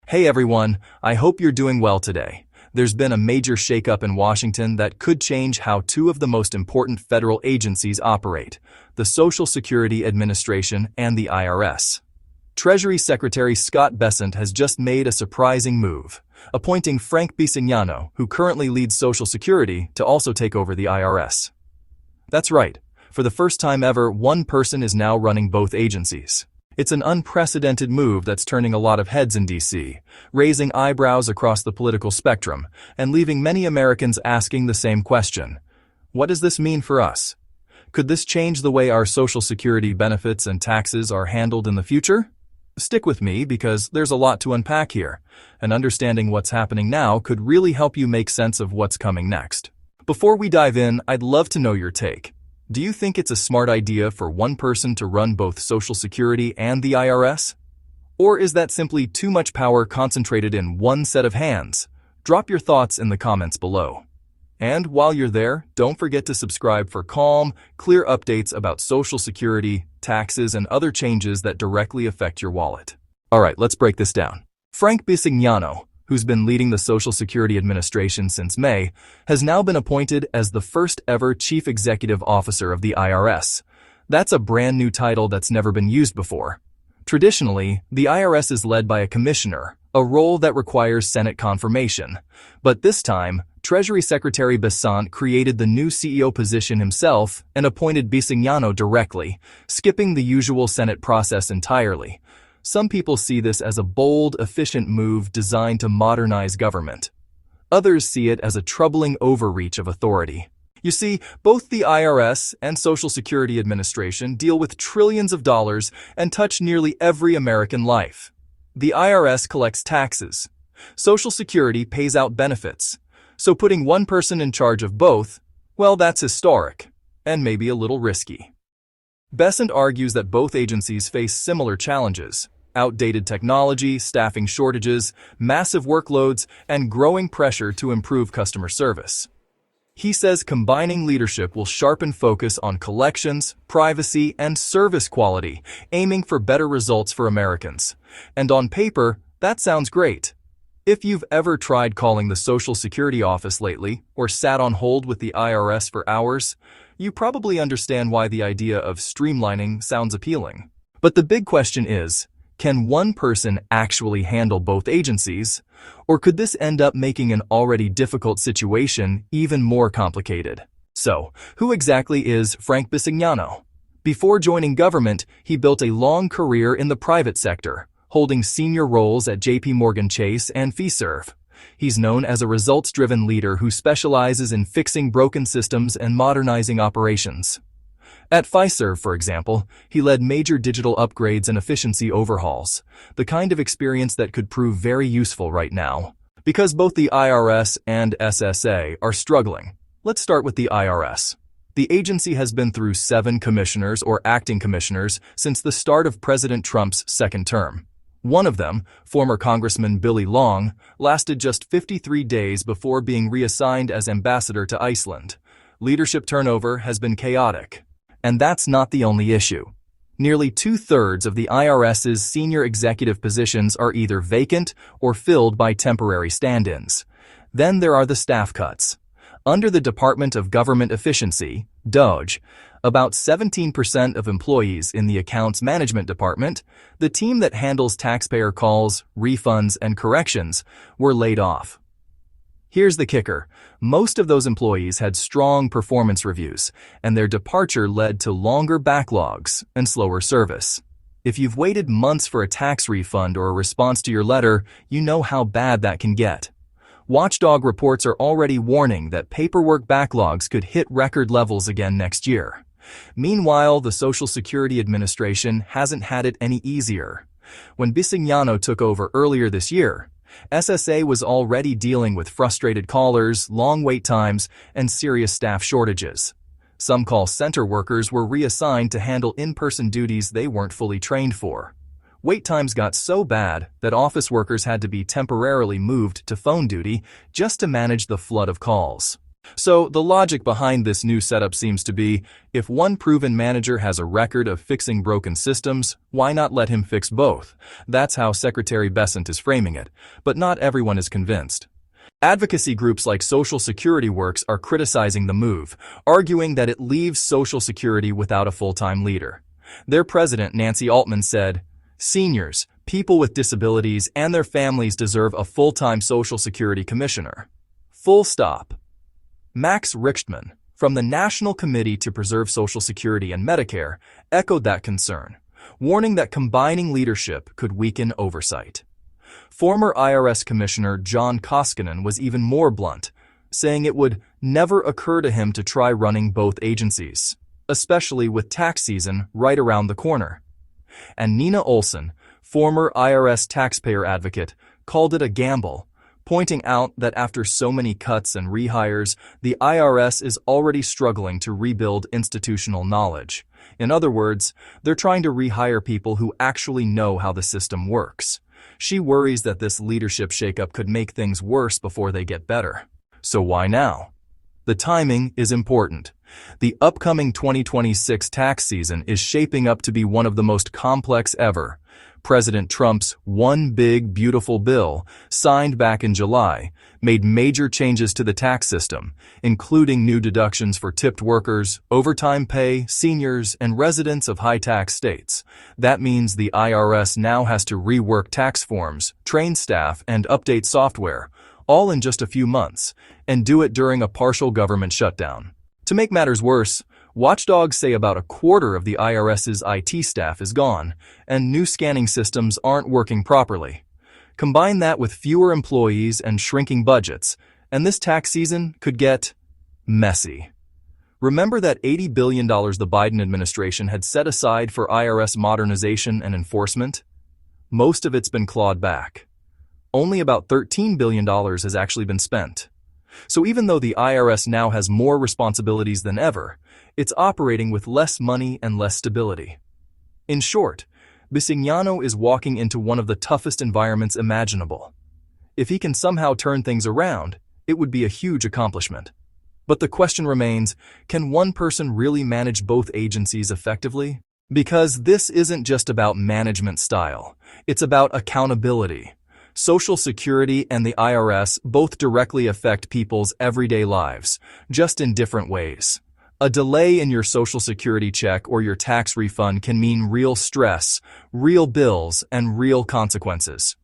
Hey everyone, I hope you're doing well today. There's been a major shakeup in Washington that could change how two of the most important federal agencies operate, the Social Security Administration and the IRS. Treasury Secretary Scott Bessent has just made a surprising move, appointing Frank Bisignano, who currently leads Social Security, to also take over the IRS. That's right. For the first time ever, one person is now running both agencies. It's an unprecedented move that's turning a lot of heads in D.C., raising eyebrows across the political spectrum, and leaving many Americans asking the same question. What does this mean for us? Could this change the way our Social Security benefits and taxes are handled in the future? Stick with me because there's a lot to unpack here, and understanding what's happening now could really help you make sense of what's coming next. Before we dive in, I'd love to know your take. Do you think it's a smart idea for one person to run both Social Security and the IRS? Or is that simply too much power concentrated in one set of hands? Drop your thoughts in the comments below. And while you're there, don't forget to subscribe for calm, clear updates about Social Security, taxes, and other changes that directly affect your wallet. Alright, let's break this down. Frank Bisignano, who's been leading the Social Security Administration since May, has now been appointed as the first ever Chief Executive Officer of the IRS. That's a brand new title that's never been used before. Traditionally, the IRS is led by a commissioner, a role that requires Senate confirmation. But this time, Treasury Secretary Bessent created the new CEO position himself and appointed Bisignano directly, skipping the usual Senate process entirely. Some people see this as a bold, efficient move designed to modernize government. Others see it as a troubling overreach of authority. You see, both the IRS and Social Security Administration deal with trillions of dollars and touch nearly every American life. The IRS collects taxes. Social Security pays out benefits. So putting one person in charge of both, well, that's historic, and maybe a little risky. Bessent argues that both agencies face similar challenges: outdated technology, staffing shortages, massive workloads, and growing pressure to improve customer service. He says combining leadership will sharpen focus on collections, privacy, and service quality, aiming for better results for Americans. And on paper, that sounds great. If you've ever tried calling the Social Security office lately, or sat on hold with the IRS for hours, you probably understand why the idea of streamlining sounds appealing. But the big question is, can one person actually handle both agencies, or could this end up making an already difficult situation even more complicated? So, who exactly is Frank Bisignano? Before joining government, he built a long career in the private sector, holding senior roles at JP Chase and Fiserv. He's known as a results-driven leader who specializes in fixing broken systems and modernizing operations. At Fiserv, for example, he led major digital upgrades and efficiency overhauls, the kind of experience that could prove very useful right now. Because both the IRS and SSA are struggling, let's start with the IRS. The agency has been through 7 commissioners or acting commissioners since the start of President Trump's second term. One of them, former Congressman Billy Long, lasted just 53 days before being reassigned as ambassador to Iceland. Leadership turnover has been chaotic. And that's not the only issue. Nearly 2/3 of the IRS's senior executive positions are either vacant or filled by temporary stand-ins. Then there are the staff cuts. Under the Department of Government Efficiency, DOGE, about 17% of employees in the Accounts Management Department, the team that handles taxpayer calls, refunds, and corrections, were laid off. Here's the kicker. Most of those employees had strong performance reviews, and their departure led to longer backlogs and slower service. If you've waited months for a tax refund or a response to your letter, you know how bad that can get. Watchdog reports are already warning that paperwork backlogs could hit record levels again next year. Meanwhile, the Social Security Administration hasn't had it any easier. When Bisignano took over earlier this year, SSA was already dealing with frustrated callers, long wait times, and serious staff shortages. Some call center workers were reassigned to handle in-person duties they weren't fully trained for. Wait times got so bad that office workers had to be temporarily moved to phone duty just to manage the flood of calls. So the logic behind this new setup seems to be, if one proven manager has a record of fixing broken systems, why not let him fix both? That's how Secretary Bessent is framing it, but not everyone is convinced. Advocacy groups like Social Security Works are criticizing the move, arguing that it leaves Social Security without a full-time leader. Their president, Nancy Altman, said, "Seniors, people with disabilities, and their families deserve a full-time Social Security commissioner. Full stop." Max Richtman, from the National Committee to Preserve Social Security and Medicare, echoed that concern, warning that combining leadership could weaken oversight. Former IRS Commissioner John Koskinen was even more blunt, saying it would never occur to him to try running both agencies, especially with tax season right around the corner. And Nina Olson, former IRS taxpayer advocate, called it a gamble, pointing out that after so many cuts and rehires, the IRS is already struggling to rebuild institutional knowledge. In other words, they're trying to rehire people who actually know how the system works. She worries that this leadership shakeup could make things worse before they get better. So why now? The timing is important. The upcoming 2026 tax season is shaping up to be one of the most complex ever. President Trump's One Big Beautiful Bill, signed back in July, made major changes to the tax system, including new deductions for tipped workers, overtime pay, seniors, and residents of high-tax states. That means the IRS now has to rework tax forms, train staff, and update software, all in just a few months, and do it during a partial government shutdown. To make matters worse, watchdogs say about a quarter of the IRS's IT staff is gone, and new scanning systems aren't working properly. Combine that with fewer employees and shrinking budgets, and this tax season could get messy. Remember that $80 billion the Biden administration had set aside for IRS modernization and enforcement? Most of it's been clawed back. Only about $13 billion has actually been spent. So even though the IRS now has more responsibilities than ever, it's operating with less money and less stability. In short, Bisignano is walking into one of the toughest environments imaginable. If he can somehow turn things around, it would be a huge accomplishment. But the question remains, can one person really manage both agencies effectively? Because this isn't just about management style, it's about accountability. Social Security and the IRS both directly affect people's everyday lives, just in different ways. A delay in your Social Security check or your tax refund can mean real stress, real bills, and real consequences.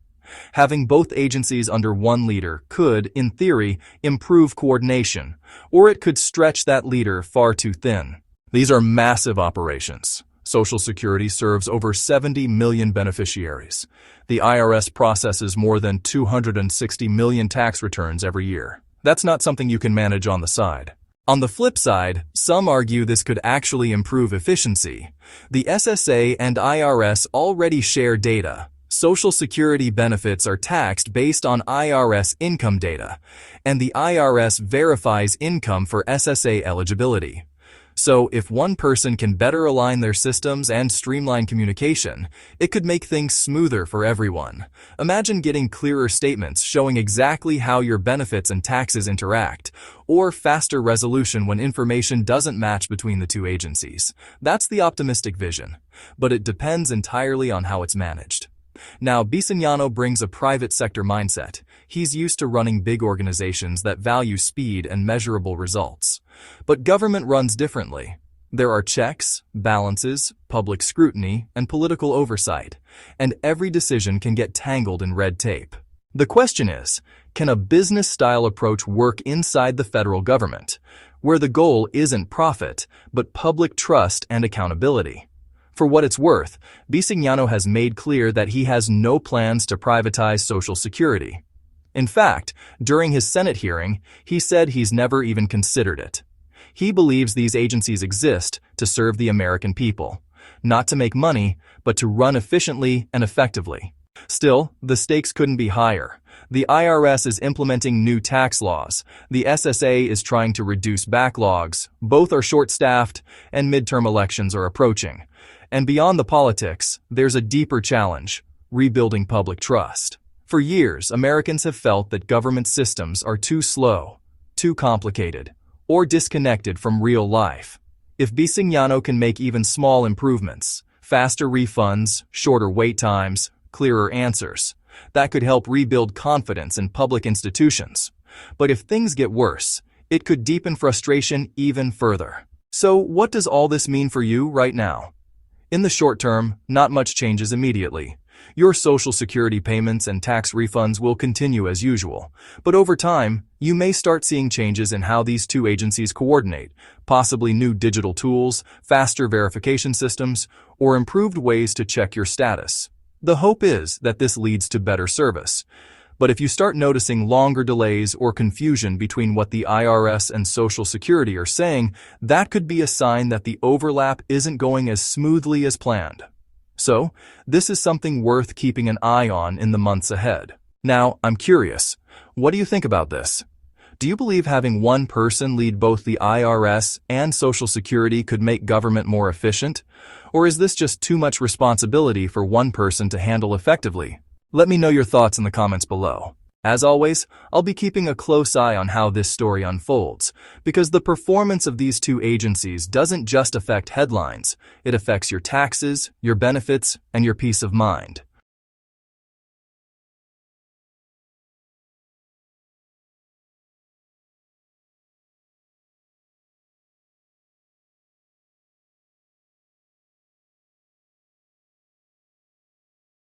Having both agencies under one leader could, in theory, improve coordination, or it could stretch that leader far too thin. These are massive operations. Social Security serves over 70 million beneficiaries. The IRS processes more than 260 million tax returns every year. That's not something you can manage on the side. On the flip side, some argue this could actually improve efficiency. The SSA and IRS already share data. Social Security benefits are taxed based on IRS income data, and the IRS verifies income for SSA eligibility. So if one person can better align their systems and streamline communication, it could make things smoother for everyone. Imagine getting clearer statements showing exactly how your benefits and taxes interact, or faster resolution when information doesn't match between the two agencies. That's the optimistic vision, but it depends entirely on how it's managed. Now, Bisignano brings a private sector mindset. He's used to running big organizations that value speed and measurable results. But government runs differently. There are checks, balances, public scrutiny, and political oversight, and every decision can get tangled in red tape. The question is, can a business-style approach work inside the federal government, where the goal isn't profit, but public trust and accountability? For what it's worth, Bisignano has made clear that he has no plans to privatize Social Security. In fact, during his Senate hearing, he said he's never even considered it. He believes these agencies exist to serve the American people, not to make money, but to run efficiently and effectively. Still, the stakes couldn't be higher. The IRS is implementing new tax laws. The SSA is trying to reduce backlogs. Both are short-staffed, and midterm elections are approaching. And beyond the politics, there's a deeper challenge: rebuilding public trust. For years, Americans have felt that government systems are too slow, too complicated or disconnected from real life. If Bisignano can make even small improvements, faster refunds, shorter wait times, clearer answers, that could help rebuild confidence in public institutions. But if things get worse, it could deepen frustration even further. So what does all this mean for you right now? In the short term, not much changes immediately. Your Social Security payments and tax refunds will continue as usual. But over time, you may start seeing changes in how these two agencies coordinate, possibly new digital tools, faster verification systems, or improved ways to check your status. The hope is that this leads to better service. But if you start noticing longer delays or confusion between what the IRS and Social Security are saying, that could be a sign that the overlap isn't going as smoothly as planned. So, this is something worth keeping an eye on in the months ahead. Now, I'm curious, what do you think about this? Do you believe having one person lead both the IRS and Social Security could make government more efficient? Or is this just too much responsibility for one person to handle effectively? Let me know your thoughts in the comments below. As always, I'll be keeping a close eye on how this story unfolds, because the performance of these two agencies doesn't just affect headlines, it affects your taxes, your benefits, and your peace of mind.